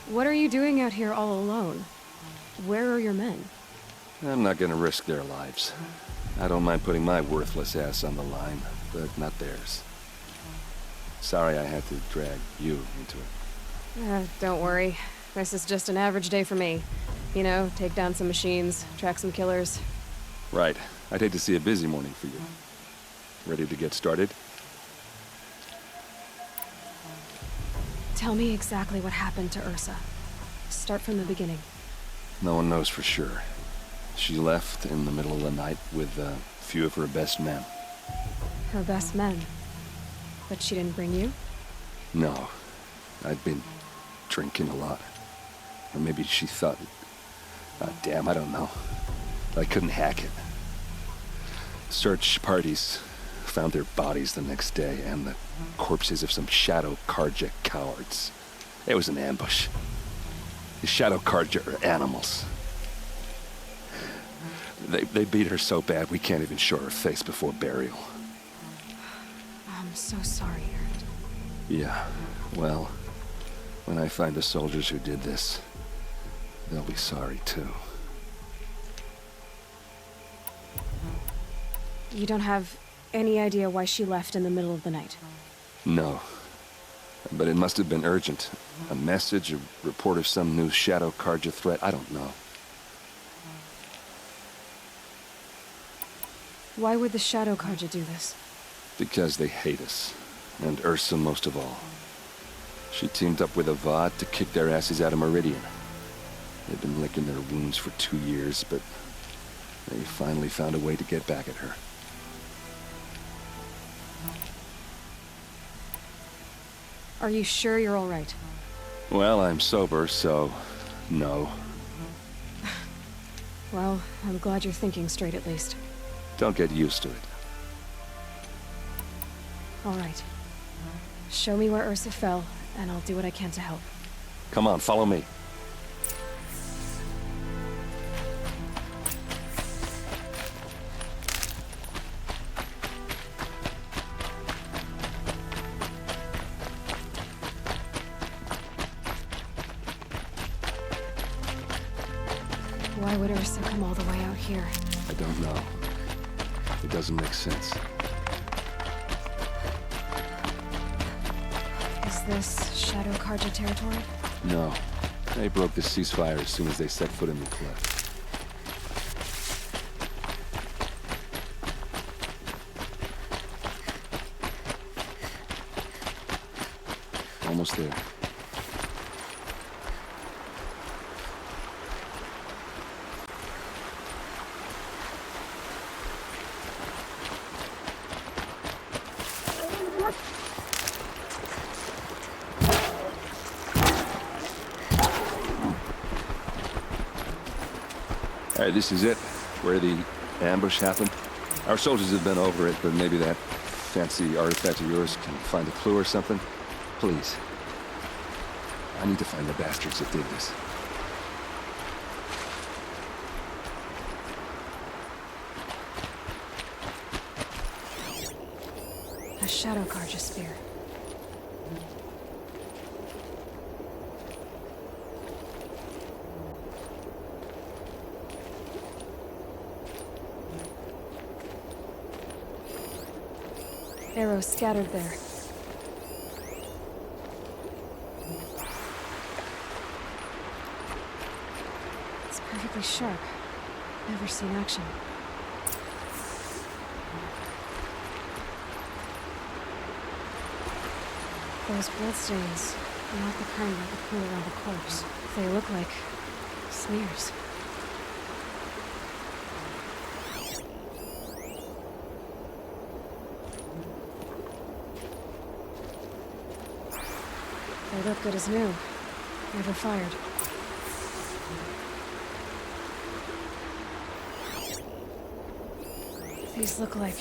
What are you doing out here all alone? Where are your men? I'm not gonna risk their lives. I don't mind putting my worthless ass on the line, but not theirs. Sorry I had to drag you into it. Don't worry. This is just an average day for me. You know, take down some machines, track some killers. Right. I'd hate to see a busy morning for you. Ready to get started? Tell me exactly what happened to Ursa. Start from the beginning. No one knows for sure. She left in the middle of the night with a few of her best men. Her best men? But she didn't bring you? No. I'd been drinking a lot. Or maybe she thought... damn, I don't know. I couldn't hack it. Search parties found their bodies the next day, and the corpses of some Shadow Carja cowards. It was an ambush. The Shadow Carja are animals. They beat her so bad we can't even show her face before burial. I'm so sorry, Erend. Yeah, well, when I find the soldiers who did this, they'll be sorry too. You don't have any idea why she left in the middle of the night? No. But it must have been urgent. A message, a report of some new Shadow Carja threat, I don't know. Why would the Shadow Carja do this? Because they hate us. And Ursa most of all. She teamed up with Avad to kick their asses out of Meridian. They've been licking their wounds for 2 years, but they finally found a way to get back at her. Are you sure you're all right? Well, I'm sober, so... no. Well, I'm glad you're thinking straight at least. Don't get used to it. All right. Show me where Ursa fell, and I'll do what I can to help. Come on, follow me. Why would Ursa come all the way out here? I don't know. It doesn't make sense. Is this Shadow Carja territory? No. They broke the ceasefire as soon as they set foot in the cliff. Almost there. All right, this is it, where the ambush happened. Our soldiers have been over it, but maybe that fancy artifact of yours can find a clue or something. Please. I need to find the bastards that did this. A Shadow Carja spear. Arrows scattered there. It's perfectly sharp. Never seen action. Those bloodstains are not the kind that would pool around a corpse. They look like smears. They look good as new. Never fired. These look like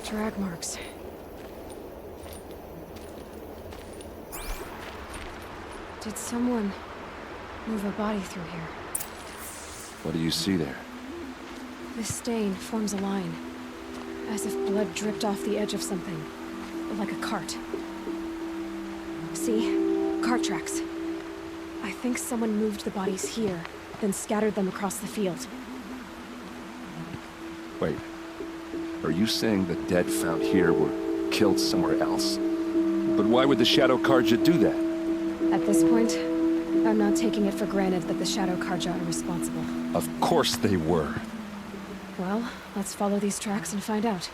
drag marks. Did someone move a body through here? What do you see there? This stain forms a line, as if blood dripped off the edge of something, like a cart. See? Cart tracks. I think someone moved the bodies here, then scattered them across the field. Wait. Are you saying the dead found here were killed somewhere else? But why would the Shadow Carja do that? At this point, I'm not taking it for granted that the Shadow Carja are responsible. Of course they were. Well, let's follow these tracks and find out.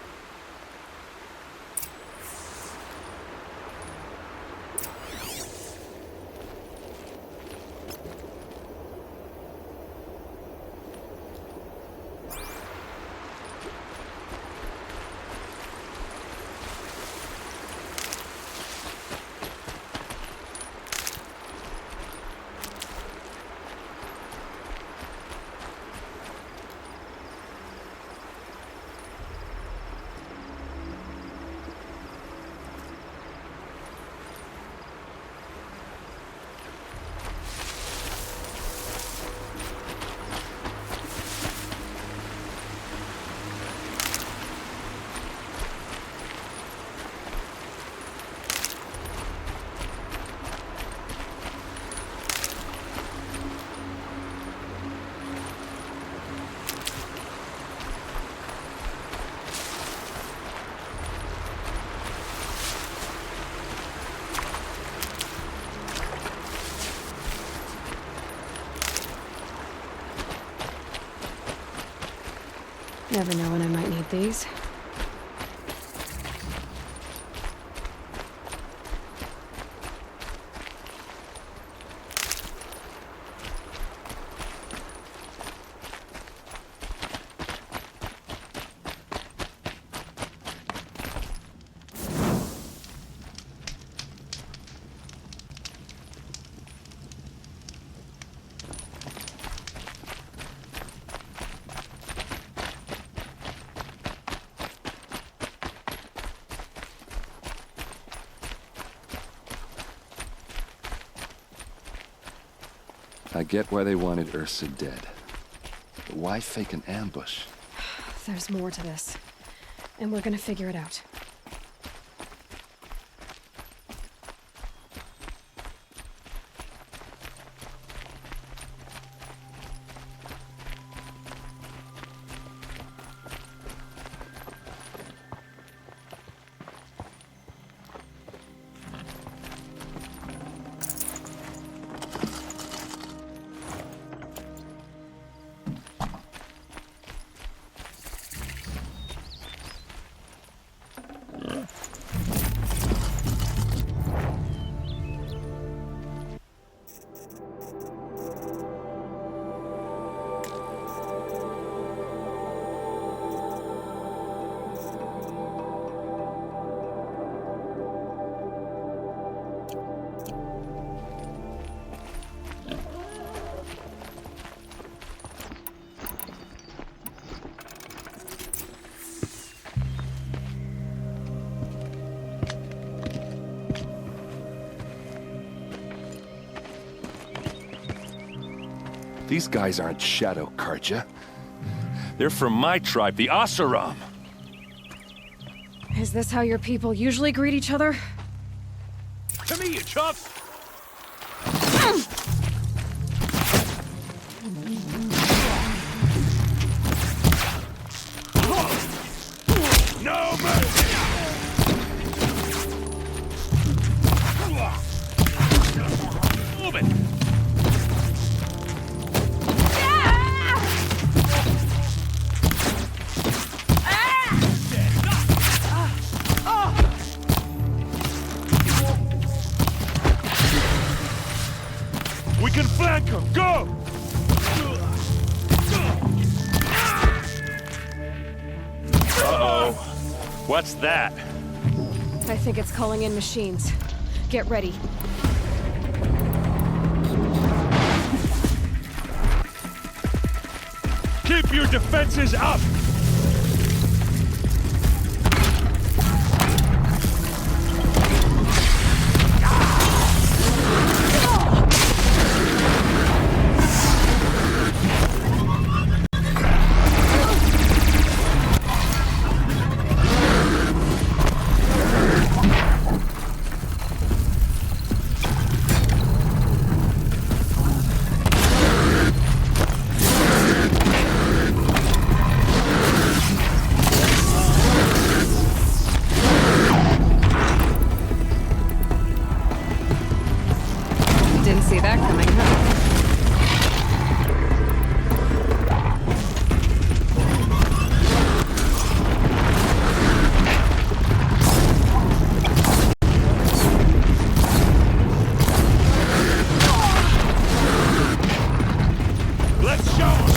Never know when I might need these. I get why they wanted Ursa dead. But why fake an ambush? There's more to this. And we're gonna figure it out. These guys aren't Shadow Carja. They're from my tribe, the Oseram. Is this how your people usually greet each other? To me, you chumps! No mercy! Move it! We can flank him! Go! Uh-oh. What's that? I think it's calling in machines. Get ready. Keep your defenses up! Didn't see that coming, huh? Let's show 'em!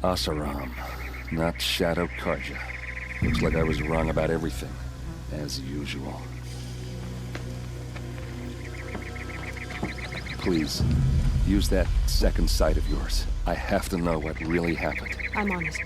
Oseram, not Shadow Karja. Looks like I was wrong about everything, as usual. Please, use that second sight of yours. I have to know what really happened. I'm on it.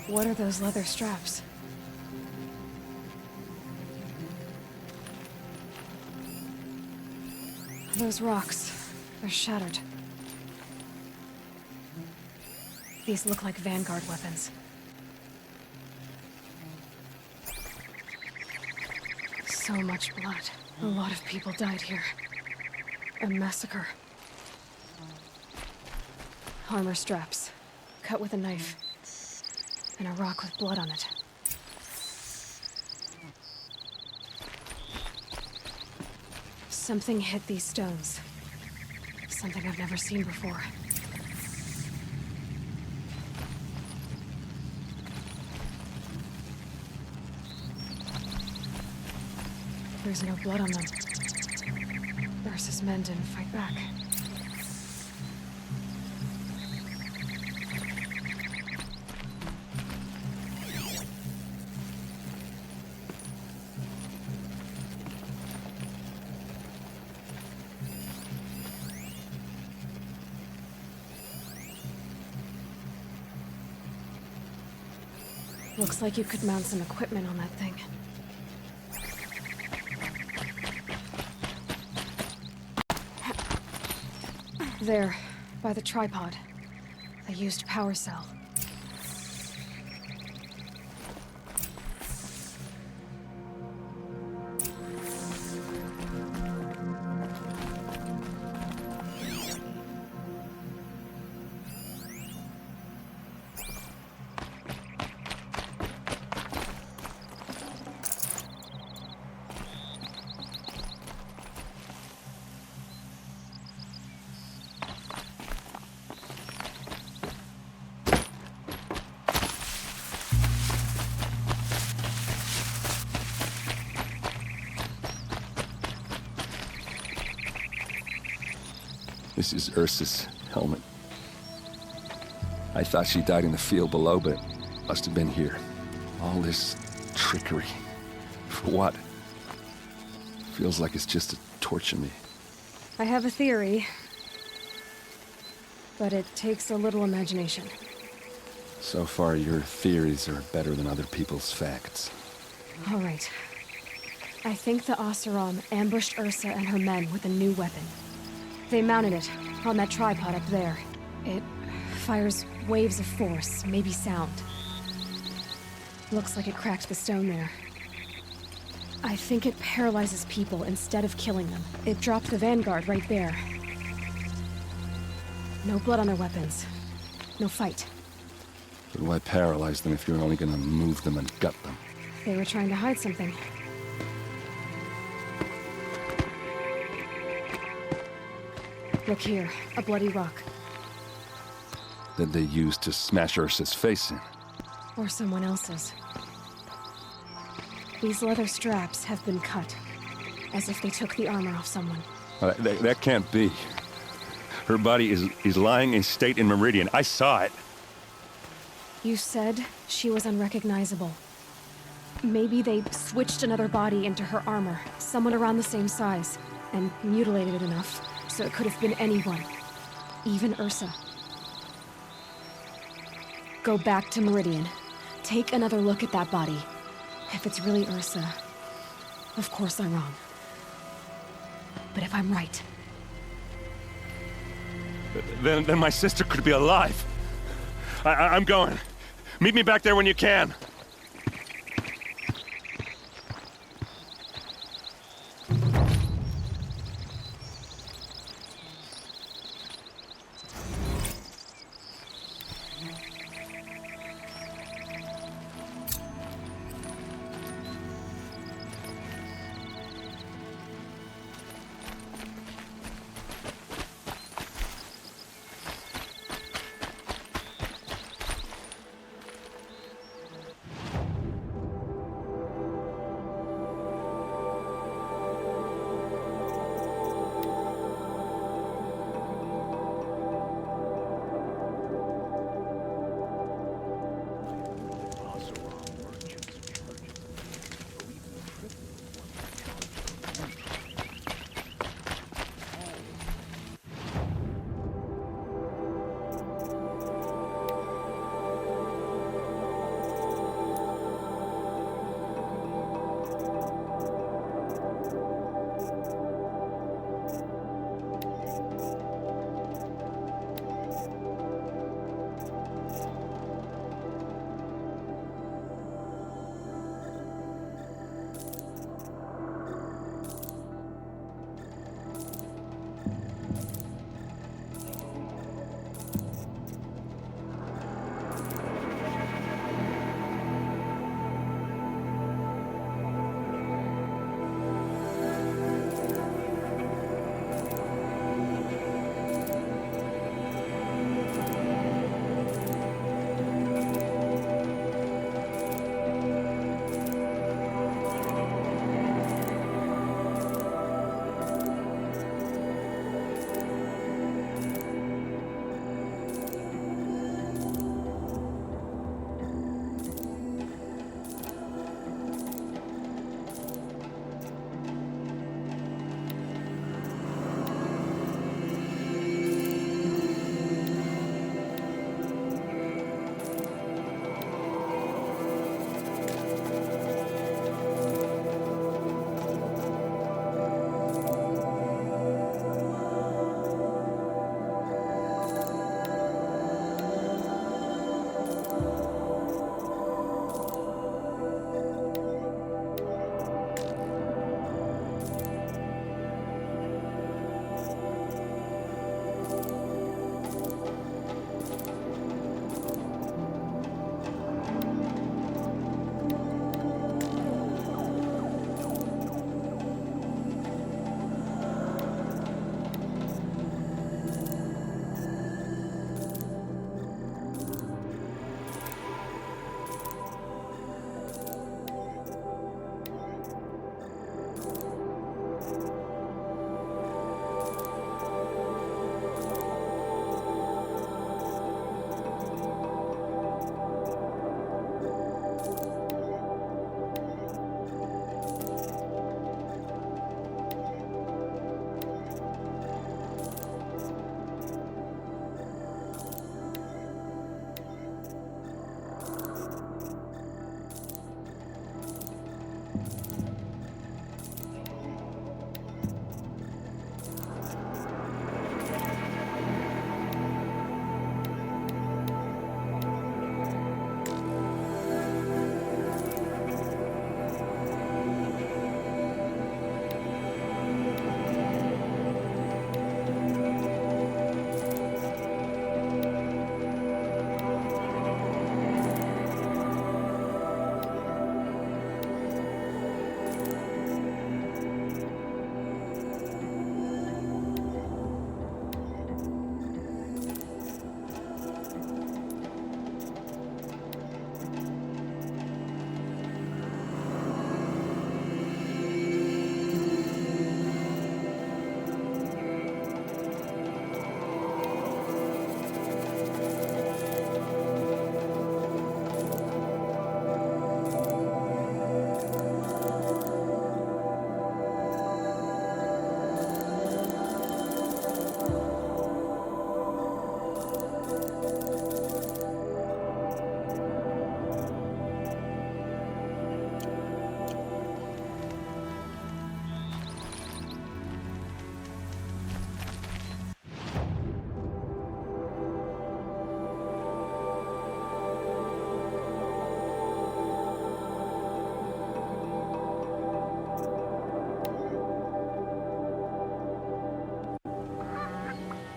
What are those leather straps? Those rocks, they're shattered. These look like Vanguard weapons. So much blood. A lot of people died here. A massacre. Armor straps, cut with a knife. And a rock with blood on it. Something hit these stones. Something I've never seen before. There's no blood on them. Ursa's men didn't fight back. Looks like you could mount some equipment on that thing. There, by the tripod. A used power cell. This is Ursa's helmet. I thought she died in the field below, but must have been here. All this trickery. For what? Feels like it's just to torture me. I have a theory, but it takes a little imagination. So far, your theories are better than other people's facts. All right. I think the Oseram ambushed Ursa and her men with a new weapon. They mounted it on that tripod up there. It fires waves of force, maybe sound. Looks like it cracked the stone there. I think it paralyzes people instead of killing them. It dropped the Vanguard right there. No blood on their weapons. No fight. But why paralyze them if you're only gonna move them and gut them? They were trying to hide something. Look here, a bloody rock. That they used to smash Ursa's face in. Or someone else's. These leather straps have been cut, as if they took the armor off someone. That can't be. Her body is lying in state in Meridian. I saw it. You said she was unrecognizable. Maybe they switched another body into her armor, someone around the same size, and mutilated it enough so it could have been anyone. Even Ursa. Go back to Meridian. Take another look at that body. If it's really Ursa, of course I'm wrong. But if I'm right... Then my sister could be alive. I'm going. Meet me back there when you can.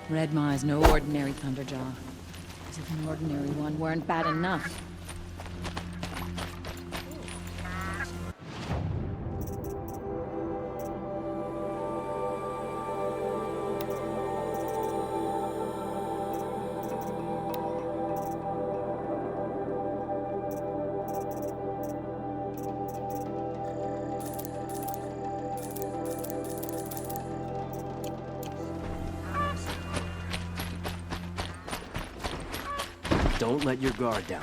Redmaw is no ordinary Thunderjaw. As if an ordinary one weren't bad enough. Don't let your guard down.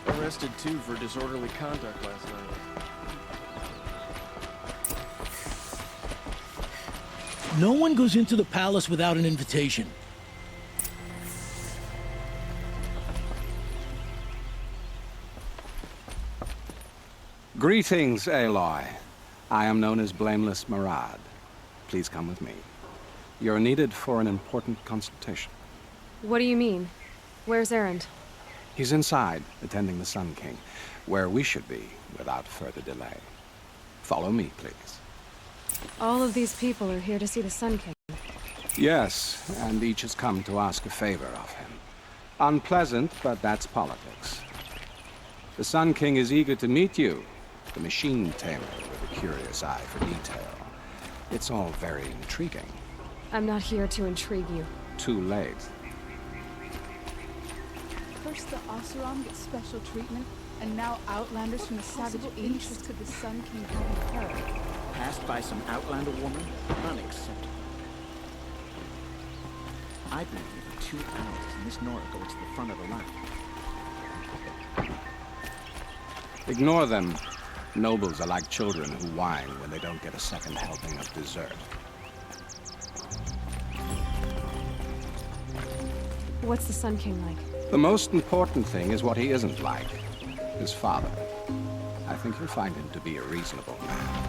Arrested too for disorderly conduct last night. No one goes into the palace without an invitation. Greetings, Aloy. I am known as Blameless Marad. Please come with me. You're needed for an important consultation. What do you mean? Where's Erend? He's inside, attending the Sun King, where we should be without further delay. Follow me, please. All of these people are here to see the Sun King. Yes, and each has come to ask a favor of him. Unpleasant, but that's politics. The Sun King is eager to meet you, the machine tamer with a curious eye for detail. It's all very intriguing. I'm not here to intrigue you. Too late. First the Oseram get special treatment, and now Outlanders from the Savage East. Could the Sun King have her? Passed by some Outlander woman? Unacceptable. I've been here for 2 hours, and this Nora goes to the front of the line. Ignore them. Nobles are like children who whine when they don't get a second helping of dessert. What's the Sun King like? The most important thing is what he isn't like. His father. I think you'll find him to be a reasonable man.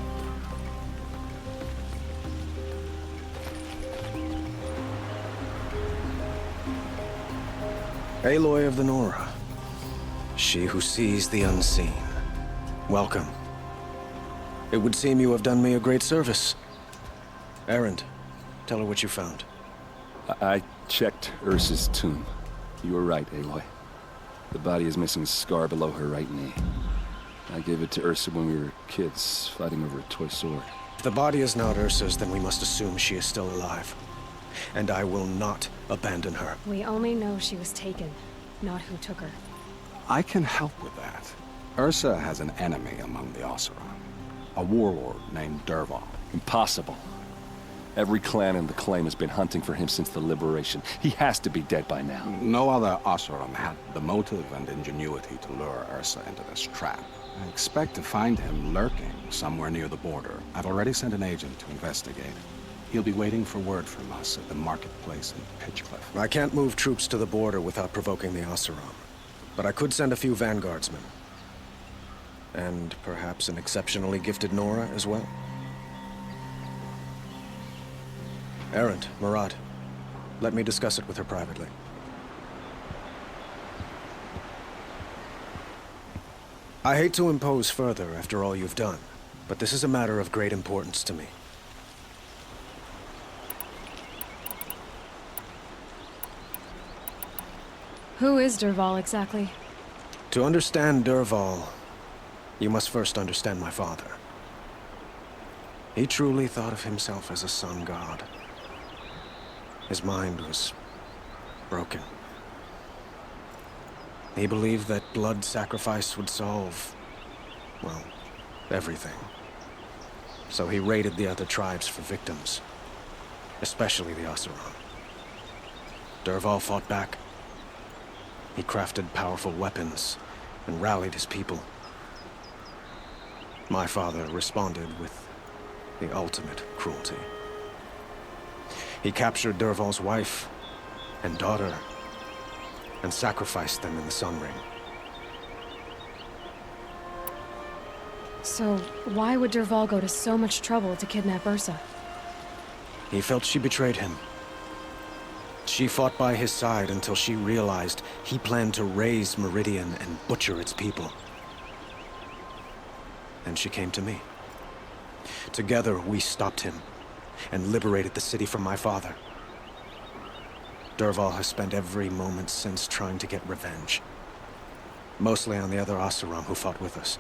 Aloy of the Nora. She who sees the unseen. Welcome. It would seem you have done me a great service. Erend, tell her what you found. I checked Ursa's tomb. You were right, Aloy. The body is missing a scar below her right knee. I gave it to Ursa when we were kids, fighting over a toy sword. If the body is not Ursa's, then we must assume she is still alive. And I will not abandon her. We only know she was taken, not who took her. I can help with that. Ursa has an enemy among the Oseram. A warlord named Dervahl. Impossible. Every clan in the claim has been hunting for him since the liberation. He has to be dead by now. No other Oseram had the motive and ingenuity to lure Ursa into this trap. I expect to find him lurking somewhere near the border. I've already sent an agent to investigate. He'll be waiting for word from us at the marketplace in Pitchcliff. I can't move troops to the border without provoking the Oseram. But I could send a few vanguardsmen. And perhaps an exceptionally gifted Nora as well. Erend, Marad, let me discuss it with her privately. I hate to impose further after all you've done, but this is a matter of great importance to me. Who is Dervahl exactly? To understand Dervahl, you must first understand my father. He truly thought of himself as a sun god. His mind was broken. He believed that blood sacrifice would solve, well, everything. So he raided the other tribes for victims, especially the Oseram. Dervahl fought back, He crafted powerful weapons and rallied his people. My father responded with the ultimate cruelty. He captured Dervahl's wife and daughter and sacrificed them in the Sun Ring. So, why would Dervahl go to so much trouble to kidnap Ursa? He felt she betrayed him. She fought by his side until she realized he planned to raise Meridian and butcher its people. Then she came to me. Together, we stopped him and liberated the city from my father. Dervahl has spent every moment since trying to get revenge. Mostly on the other Oseram who fought with us.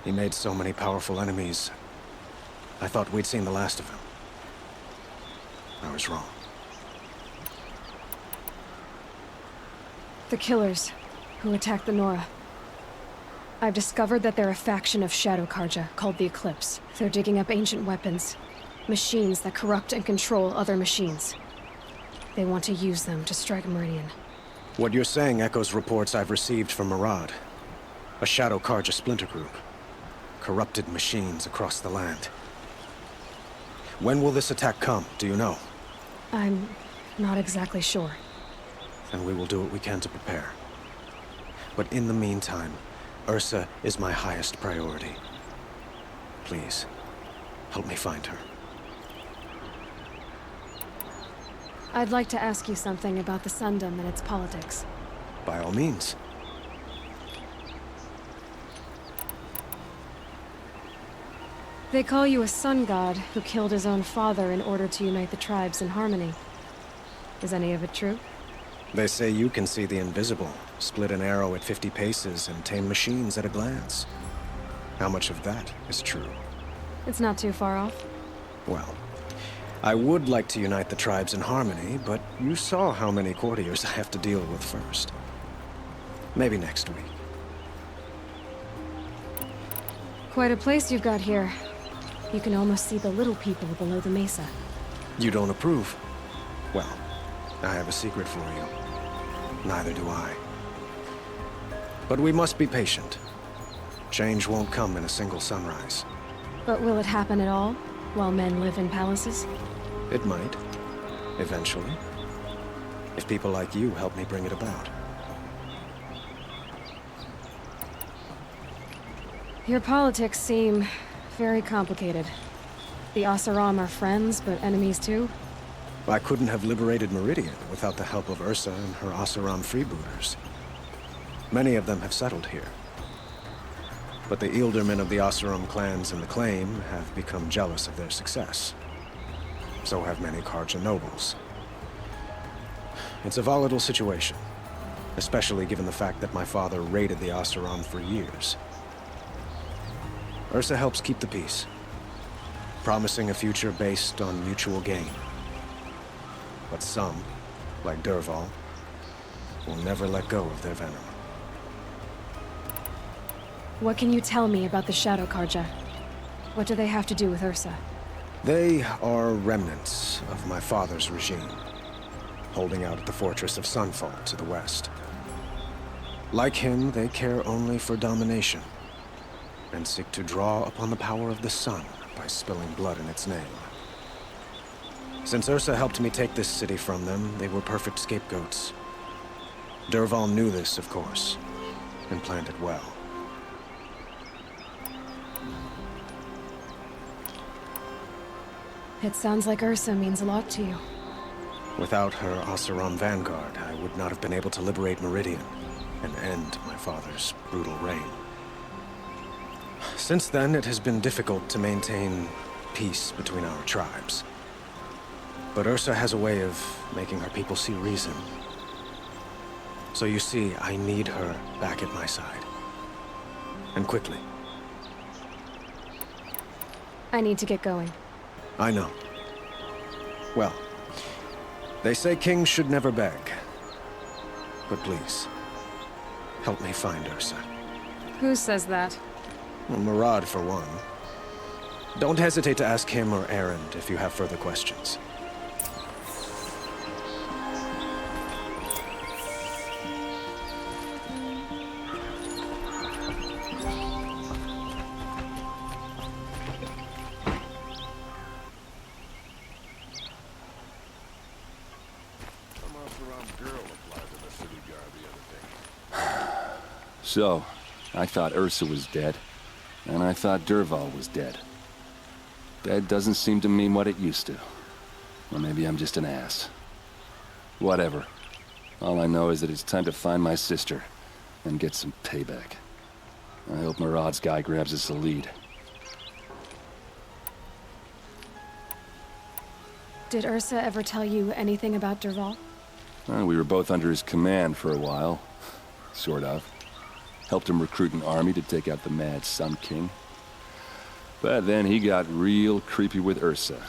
He made so many powerful enemies, I thought we'd seen the last of him. I was wrong. The Killers, who attacked the Nora. I've discovered that they're a faction of Shadow Karja, called the Eclipse. They're digging up ancient weapons. Machines that corrupt and control other machines. They want to use them to strike Meridian. What you're saying echoes reports I've received from Murad. A Shadow Karja splinter group. Corrupted machines across the land. When will this attack come, do you know? I'm not exactly sure. And we will do what we can to prepare. But in the meantime, Ursa is my highest priority. Please, help me find her. I'd like to ask you something about the Sundom and its politics. By all means. They call you a sun god who killed his own father in order to unite the tribes in harmony. Is any of it true? They say you can see the invisible, split an arrow at 50 paces, and tame machines at a glance. How much of that is true? It's not too far off. Well, I would like to unite the tribes in harmony, but you saw how many courtiers I have to deal with first. Maybe next week. Quite a place you've got here. You can almost see the little people below the mesa. You don't approve? Well, I have a secret for you. Neither do I. But we must be patient. Change won't come in a single sunrise. But will it happen at all, while men live in palaces? It might. Eventually. If people like you help me bring it about. Your politics seem very complicated. The Oseram are friends, but enemies too? I couldn't have liberated Meridian without the help of Ursa and her Oseram freebooters. Many of them have settled here. But the Ealdormen of the Oseram clans in the Claim have become jealous of their success. So have many Karja nobles. It's a volatile situation, especially given the fact that my father raided the Oseram for years. Ursa helps keep the peace, promising a future based on mutual gain. But some, like Dervahl, will never let go of their venom. What can you tell me about the Shadow Karja? What do they have to do with Ursa? They are remnants of my father's regime, holding out at the fortress of Sunfall to the west. Like him, they care only for domination, and seek to draw upon the power of the sun by spilling blood in its name. Since Ursa helped me take this city from them, they were perfect scapegoats. Dervahl knew this, of course, and planned it well. It sounds like Ursa means a lot to you. Without her Oseram vanguard, I would not have been able to liberate Meridian and end my father's brutal reign. Since then, it has been difficult to maintain peace between our tribes. But Ursa has a way of making her people see reason. So you see, I need her back at my side. And quickly. I need to get going. I know. Well, they say kings should never beg. But please, help me find Ursa. Who says that? Well, Murad, for one. Don't hesitate to ask him or Erend if you have further questions. So, I thought Ursa was dead, and I thought Dervahl was dead. Dead doesn't seem to mean what it used to. Or maybe I'm just an ass. Whatever. All I know is that it's time to find my sister and get some payback. I hope Murad's guy grabs us a lead. Did Ursa ever tell you anything about Dervahl? Well, we were both under his command for a while. Sort of. Helped him recruit an army to take out the Mad Sun King. But then he got real creepy with Ursa.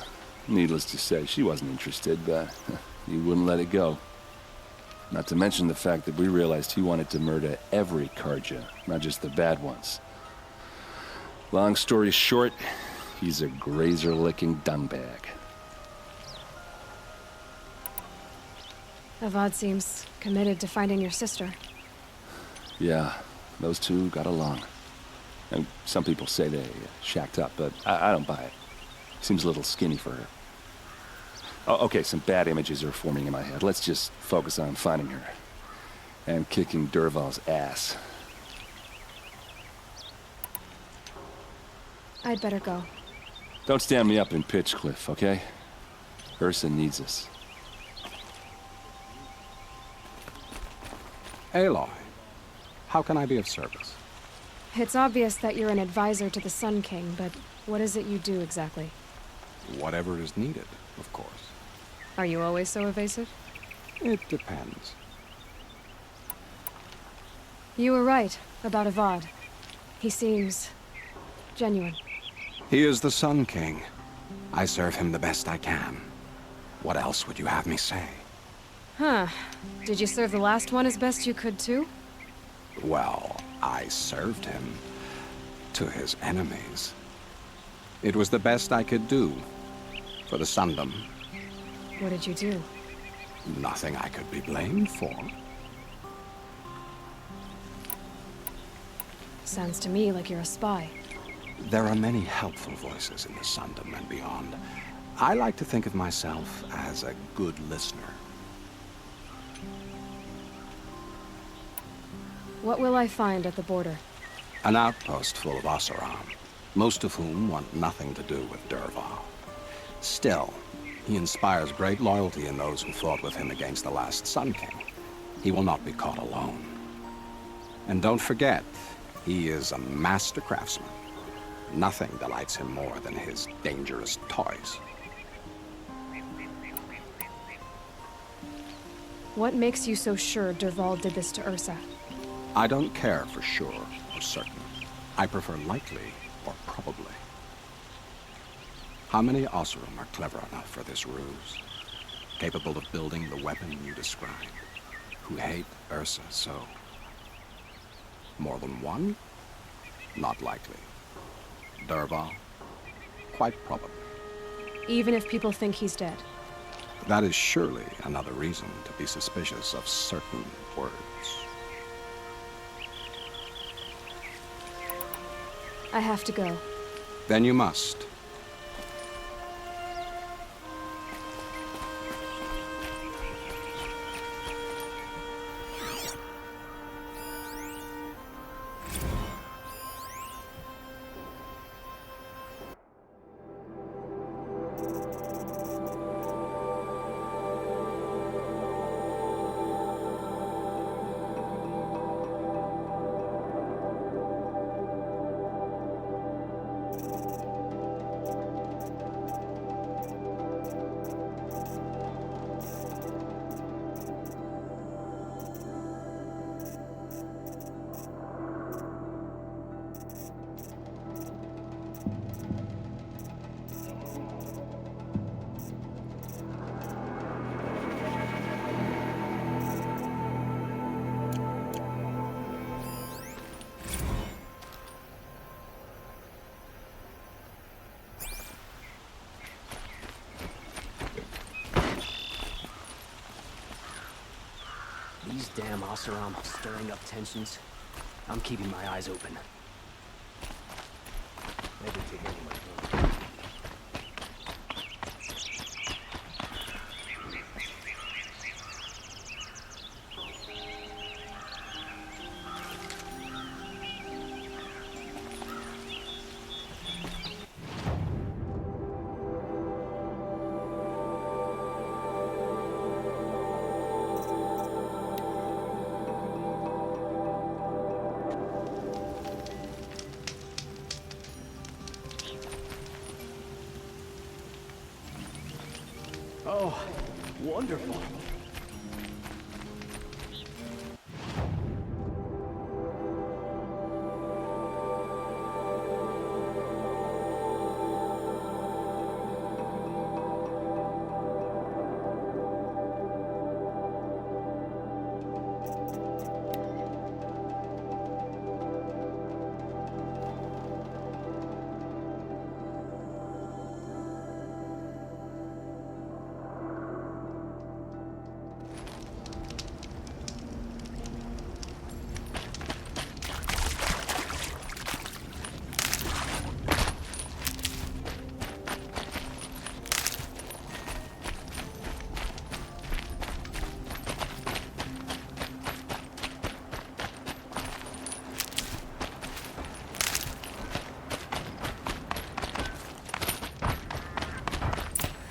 Needless to say, she wasn't interested, but he wouldn't let it go. Not to mention the fact that we realized he wanted to murder every Carja, not just the bad ones. Long story short, he's a grazer-licking dungbag. Avad seems committed to finding your sister. Yeah, those two got along. And some people say they shacked up, but I don't buy it. Seems a little skinny for her. Oh, okay, some bad images are forming in my head. Let's just focus on finding her. And kicking Dervahl's ass. I'd better go. Don't stand me up in Pitchcliff, okay? Ursa needs us. Aloy, how can I be of service? It's obvious that you're an advisor to the Sun King, but what is it you do exactly? Whatever is needed, of course. Are you always so evasive? It depends. You were right about Avad. He seems genuine. He is the Sun King. I serve him the best I can. What else would you have me say? Huh. Did you serve the last one as best you could, too? Well, I served him to his enemies. It was the best I could do for the Sundom. What did you do? Nothing I could be blamed for. Sounds to me like you're a spy. There are many helpful voices in the Sundom and beyond. I like to think of myself as a good listener. What will I find at the border? An outpost full of Oseram, most of whom want nothing to do with Dervahl. Still, he inspires great loyalty in those who fought with him against the last Sun King. He will not be caught alone. And don't forget, he is a master craftsman. Nothing delights him more than his dangerous toys. What makes you so sure Dervahl did this to Ursa? I don't care for sure or certain. I prefer likely or probably. How many Oseram are clever enough for this ruse? Capable of building the weapon you describe? Who hate Ursa so? More than one? Not likely. Dervahl? Quite probably. Even if people think he's dead? That is surely another reason to be suspicious of certain words. I have to go. Then you must. These damn Oseram stirring up tensions. I'm keeping my eyes open. Maybe to hear my phone. Oh, wonderful.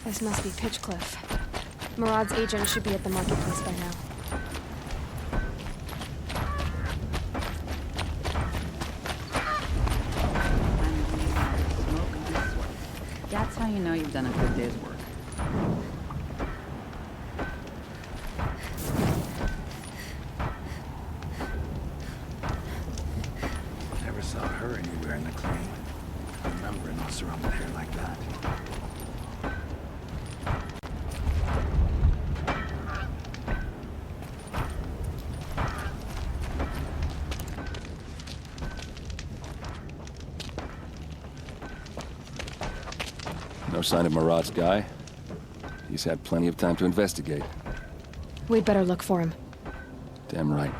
This must be Pitchcliff. Murad's agent should be at the marketplace by now. That's how you know you've done a good day's work. Never saw her anywhere in the claim. I remember an Oseram with hair like that. No sign of Murad's guy. He's had plenty of time to investigate. We'd better look for him. Damn right.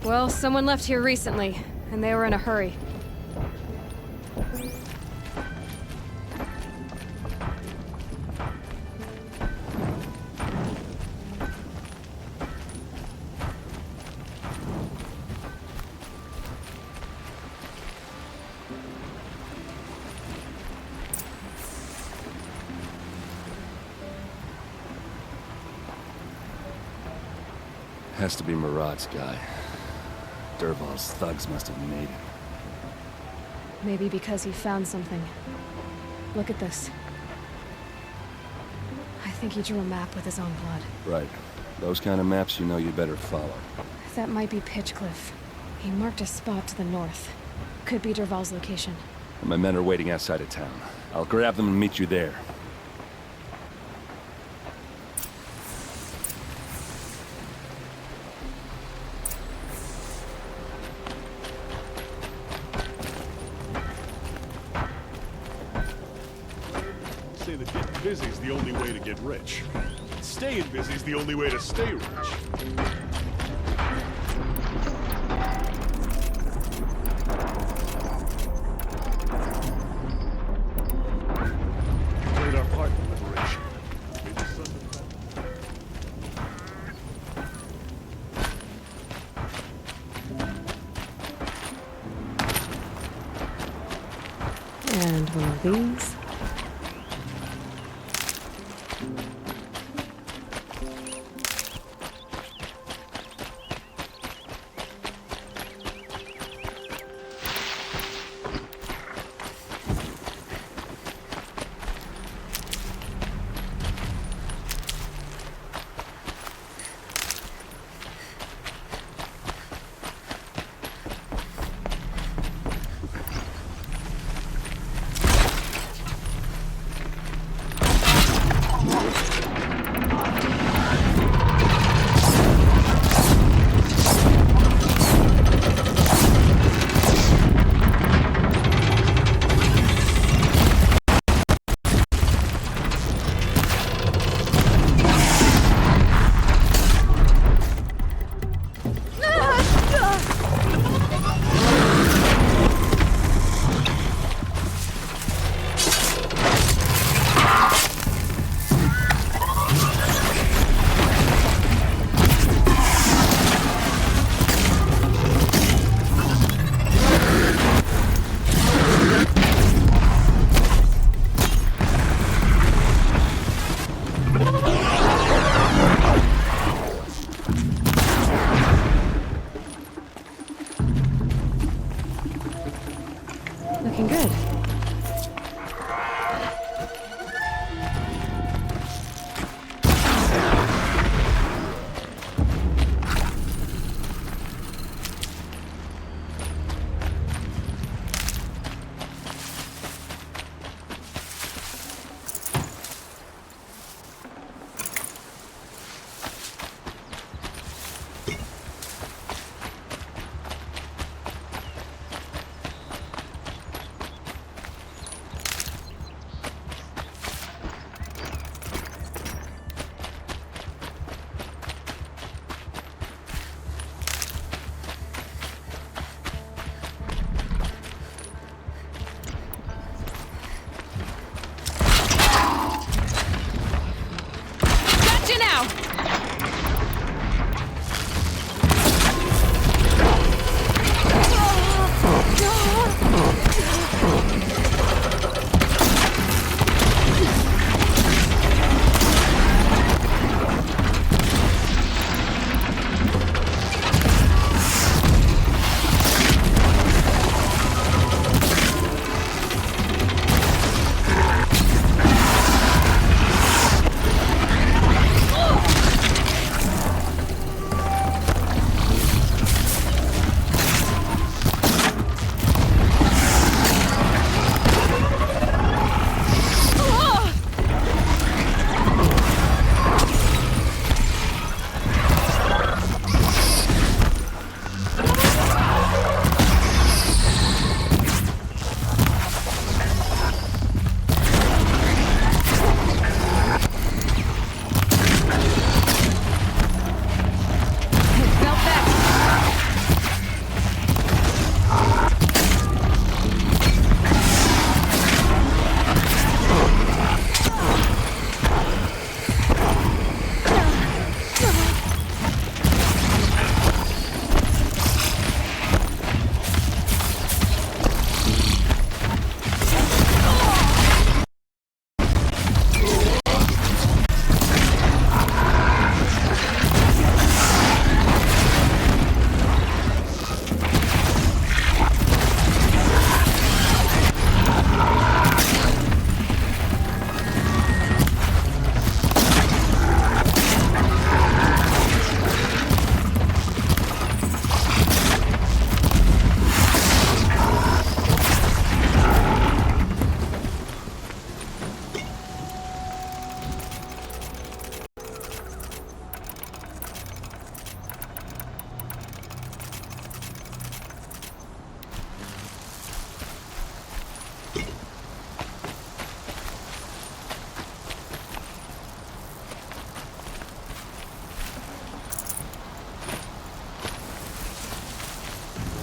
Well, someone left here recently, and they were in a hurry. Has to be Murad's guy. Dervahl's thugs must have made him. Maybe because he found something. Look at this. I think he drew a map with his own blood. Right. Those kind of maps you know you better follow. That might be Pitchcliff. He marked a spot to the north. Could be Dervahl's location. My men are waiting outside of town. I'll grab them and meet you there. Say that getting busy is the only way to get rich. Staying busy is the only way to stay rich. Played our part in liberation. Made the sun And one of these.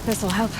This'll help.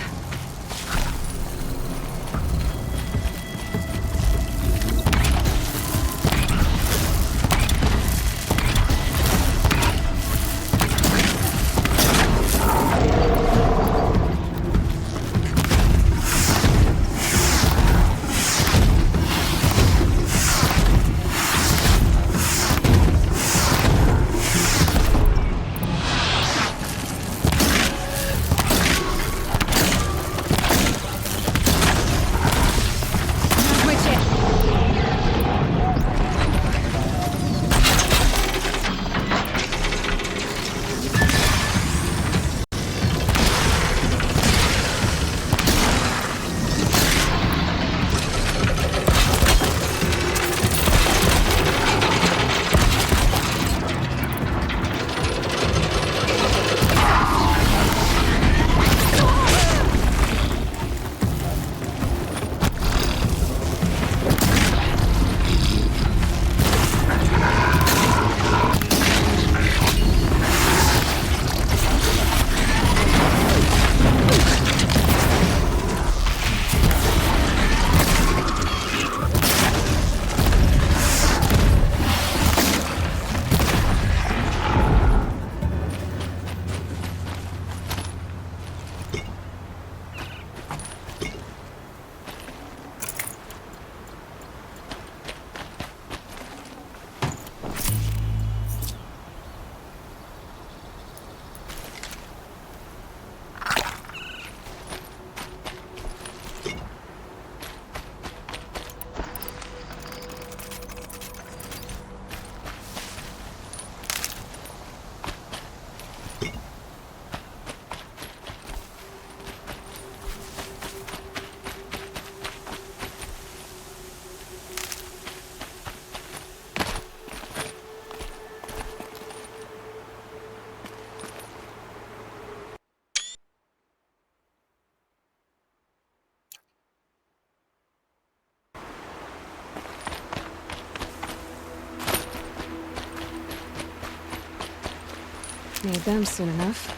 Need them soon enough.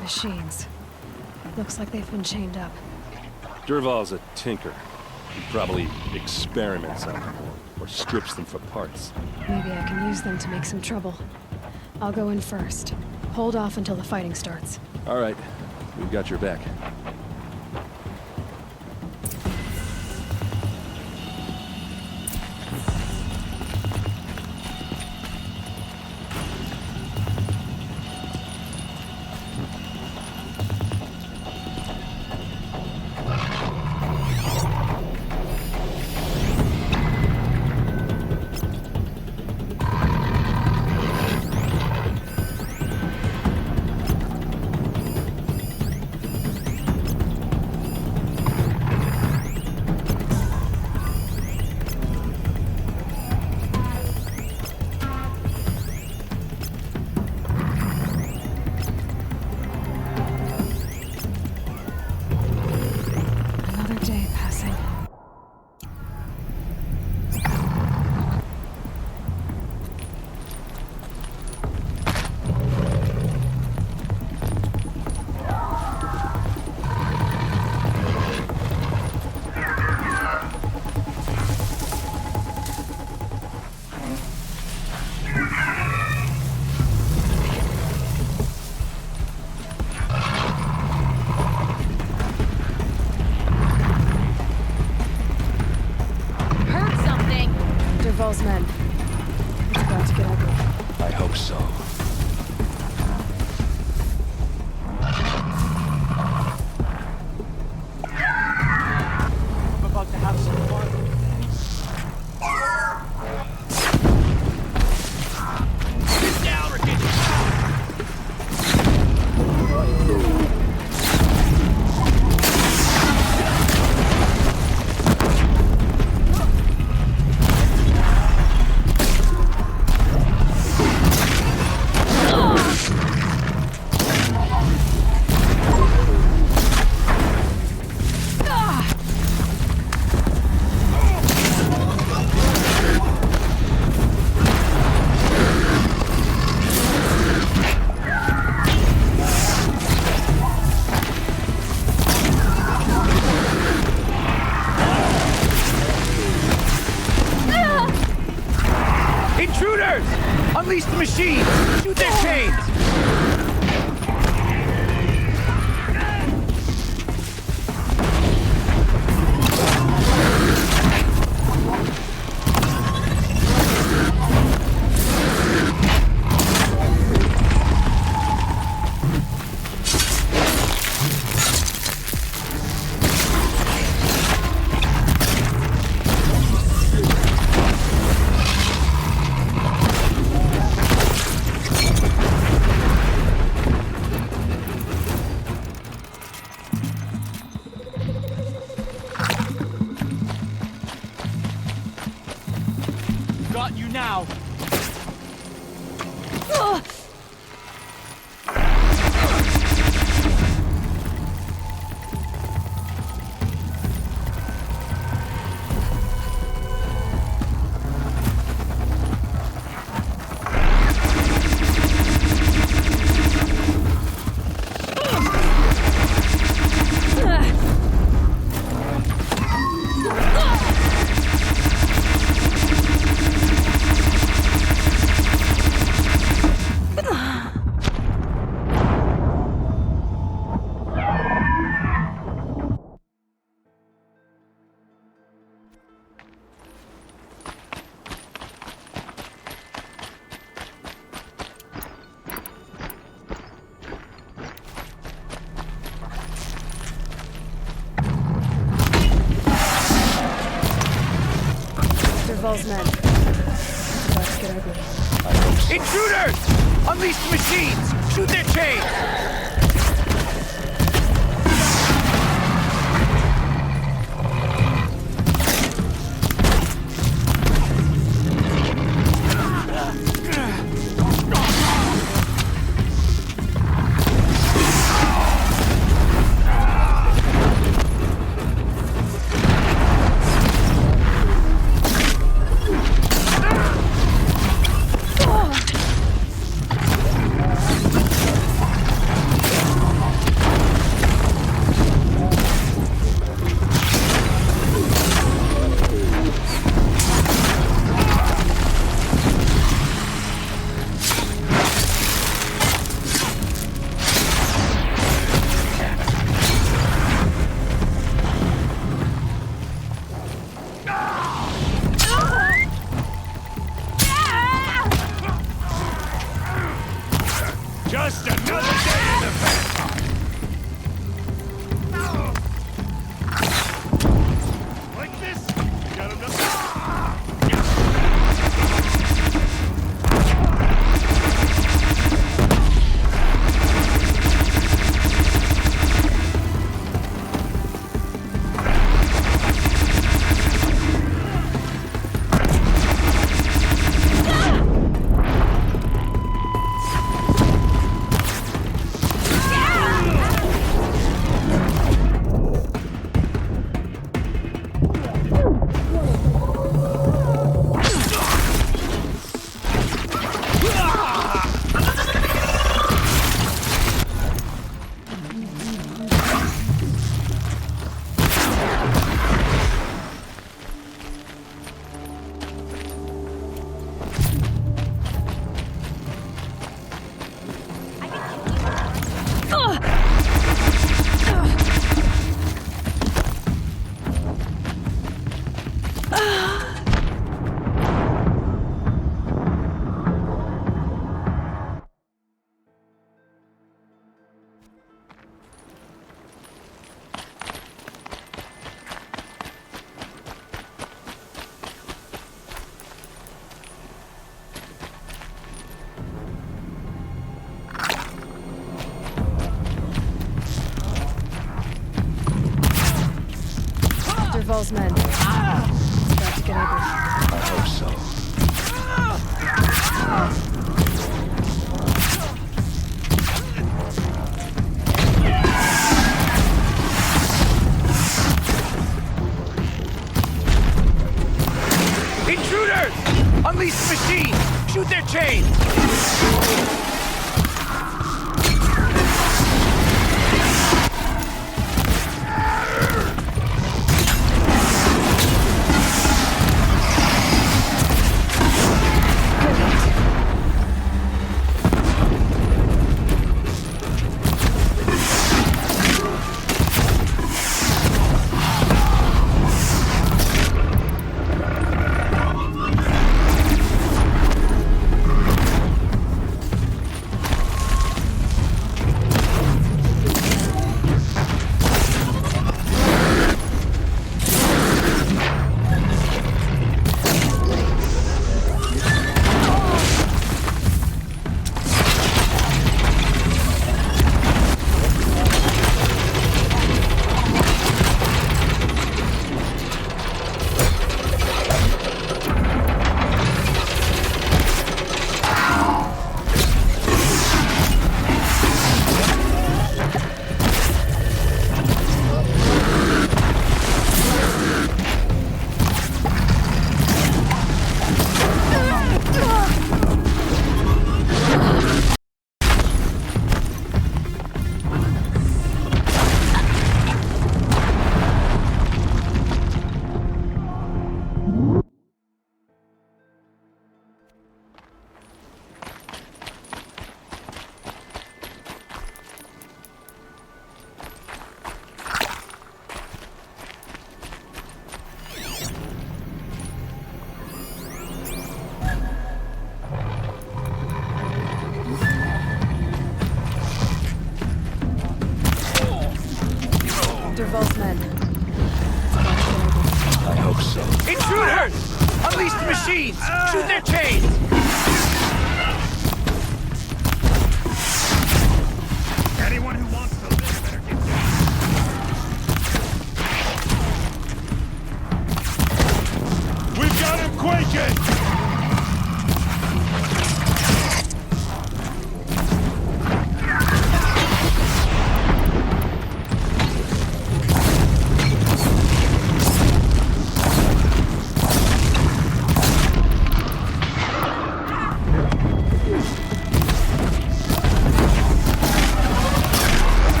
Machines. Looks like they've been chained up. Dervahl's a tinker. He probably experiments on them, or strips them for parts. Maybe I can use them to make some trouble. I'll go in first. Hold off until the fighting starts. All right, we've got your back. hope so. I'm about to have some fun. Get down or get Intruders! Unleash the machines! Shoot their chains! got you now. Dervahl's men. It's about to get ugly. Intruders! Unleash the machines! Shoot their chains! Just another day in the Vanguard! Like this? Got him to... Ah! Dervahl's men. It's about to get ugly. I hope so. Intruders! Unleash the machine! Shoot their chains! Dervahl's men. I hope so. Intruders! Unleash the machines! Shoot their chains! Anyone who wants to live better get down. We've got him quaking!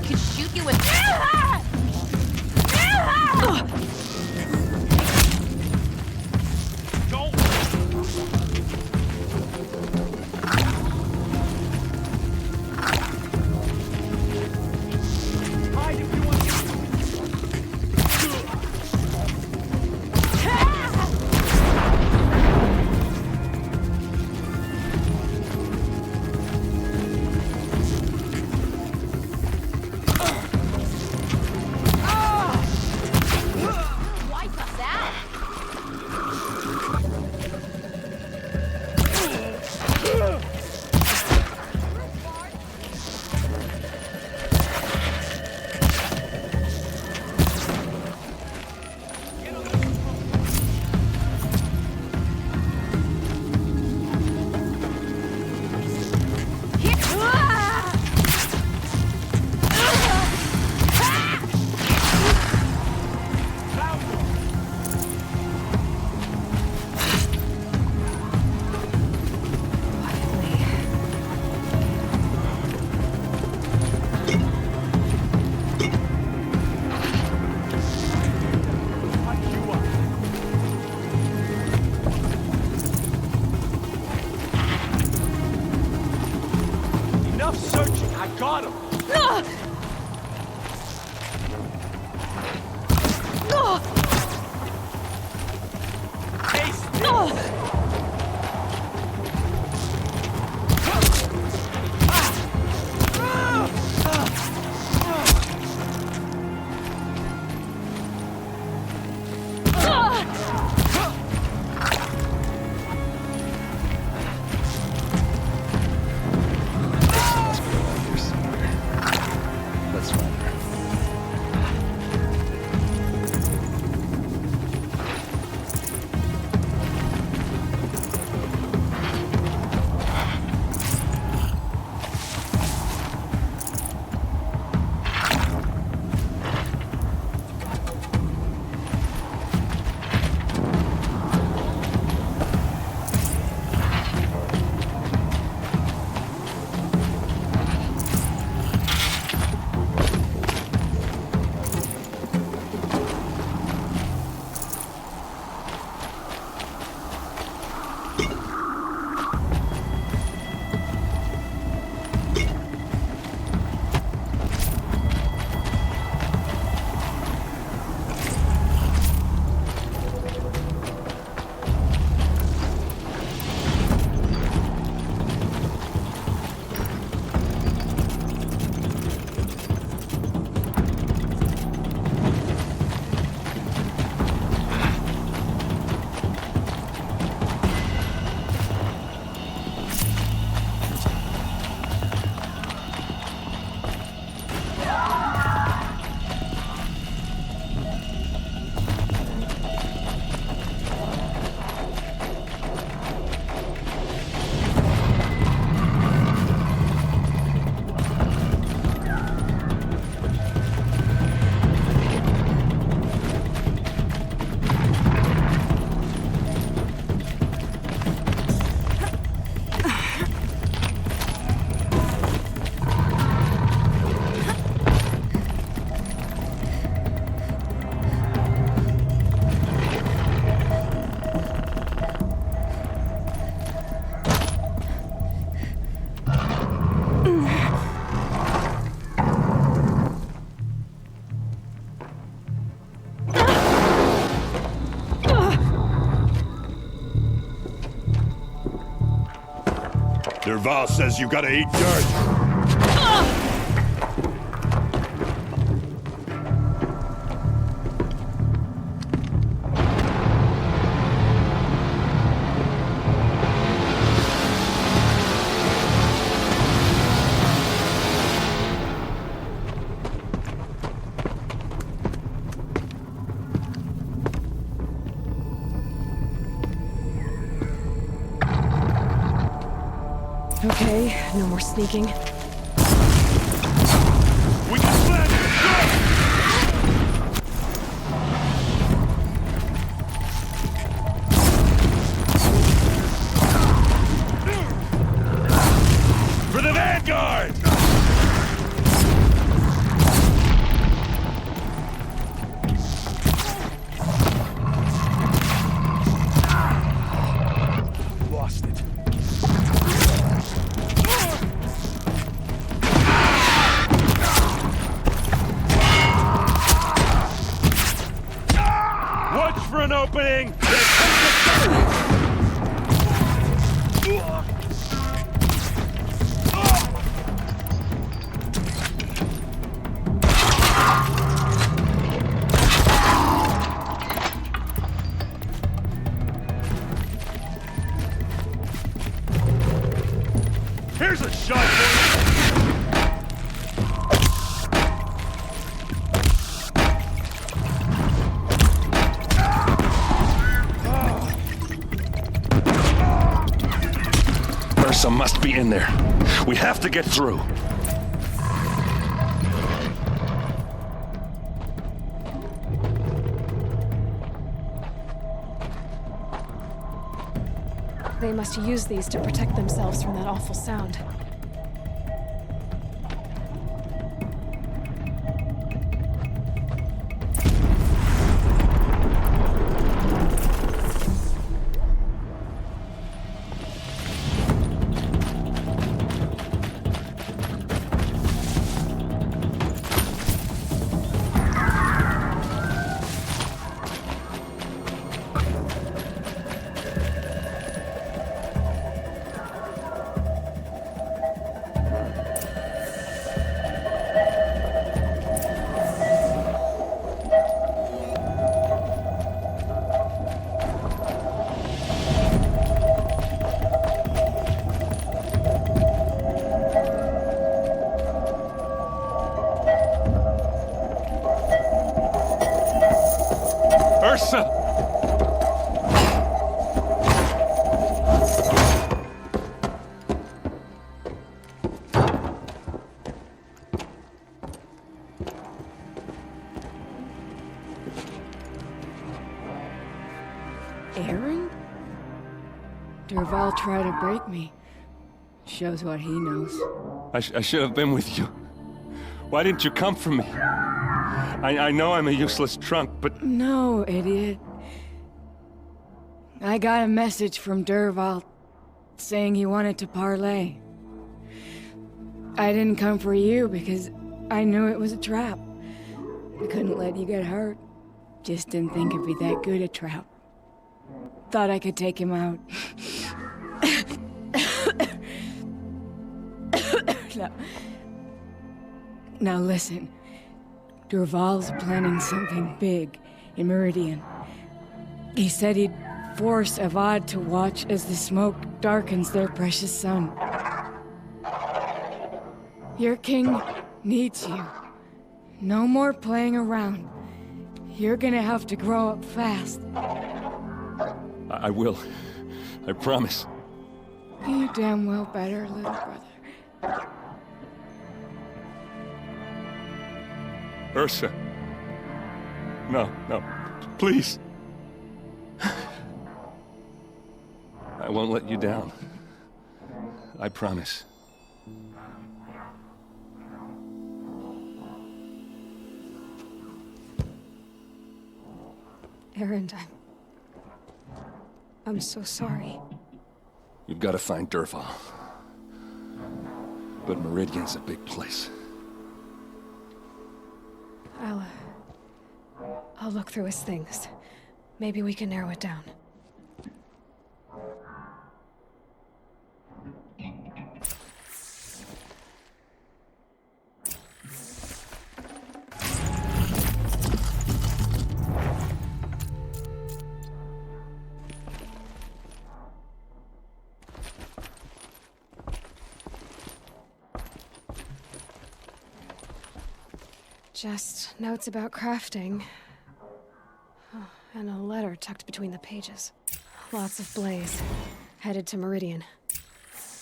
Could shoot you with. Enough searching. I got him. Let's find her. Dervahl says you gotta eat dirt. Okay, no more sneaking. We can slam it! an opening! Here's a shot for you! Ursa must be in there. We have to get through. They must use these to protect themselves from that awful sound. Ursa! Aaron? Dervahl tried to break me. Shows what he knows. I should have been with you. Why didn't you come for me? I know I'm a useless trunk, but... No, idiot. I got a message from Dervahl saying he wanted to parlay. I didn't come for you because I knew it was a trap. I couldn't let you get hurt. Just didn't think it'd be that good a trap. Thought I could take him out. Now listen. Dervahl's planning something big in Meridian. He said he'd force Avad to watch as the smoke darkens their precious sun. Your king needs you. No more playing around. You're gonna have to grow up fast. I will. I promise. You damn well better, little brother. Ursa. No, please. I won't let you down. I promise. Aaron, I'm so sorry. You've got to find Dervahl. But Meridian's a big place. I'll look through his things. Maybe we can narrow it down. Just notes about crafting. Oh, and a letter tucked between the pages. Lots of blaze. Headed to Meridian.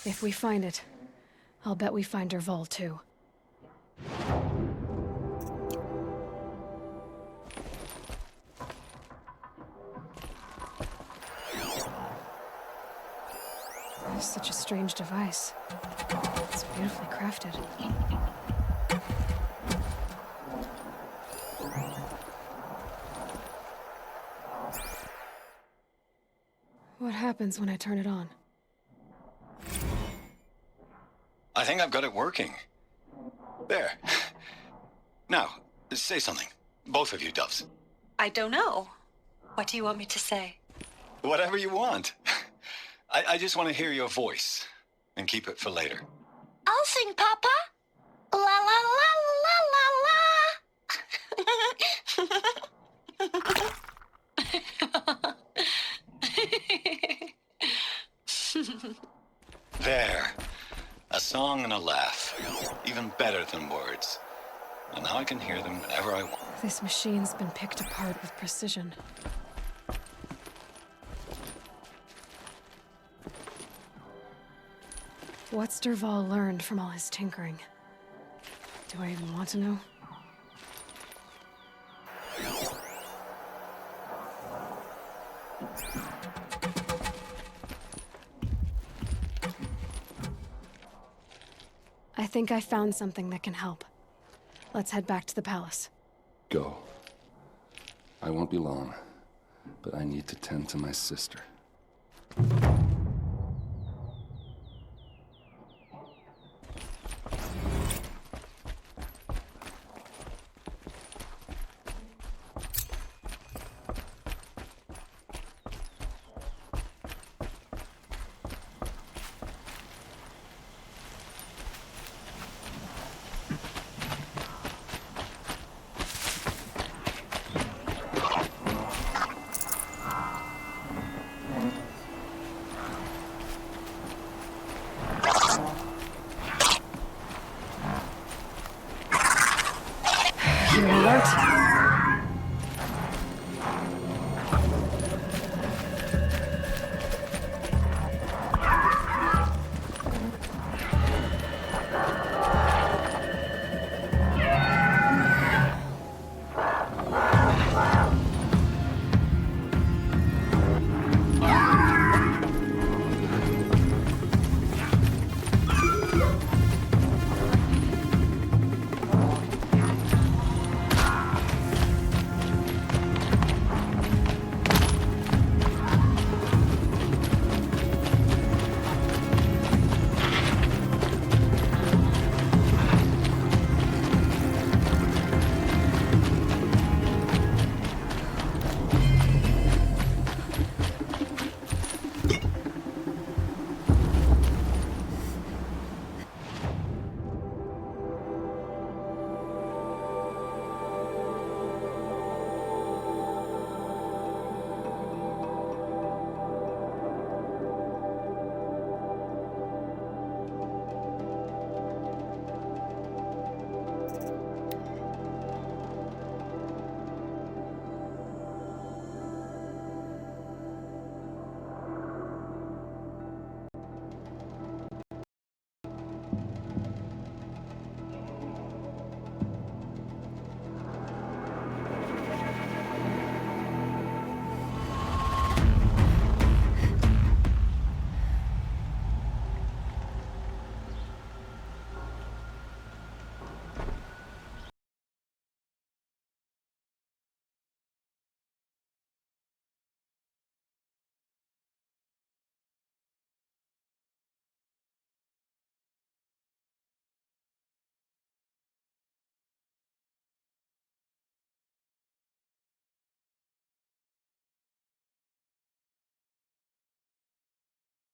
If we find it, I'll bet we find Dervahl too. Such a strange device. It's beautifully crafted. What happens when I turn it on? I think I've got it working. There. Now, say something. Both of you, Doves. I don't know. What do you want me to say? Whatever you want. I just want to hear your voice and keep it for later. I'll sing, Papa. La la la la la la. There. A song and a laugh. Even better than words. And now I can hear them whenever I want. This machine's been picked apart with precision. What's Dervahl learned from all his tinkering? Do I even want to know? I think I found something that can help. Let's head back to the palace. Go. I won't be long, but I need to tend to my sister. Alert!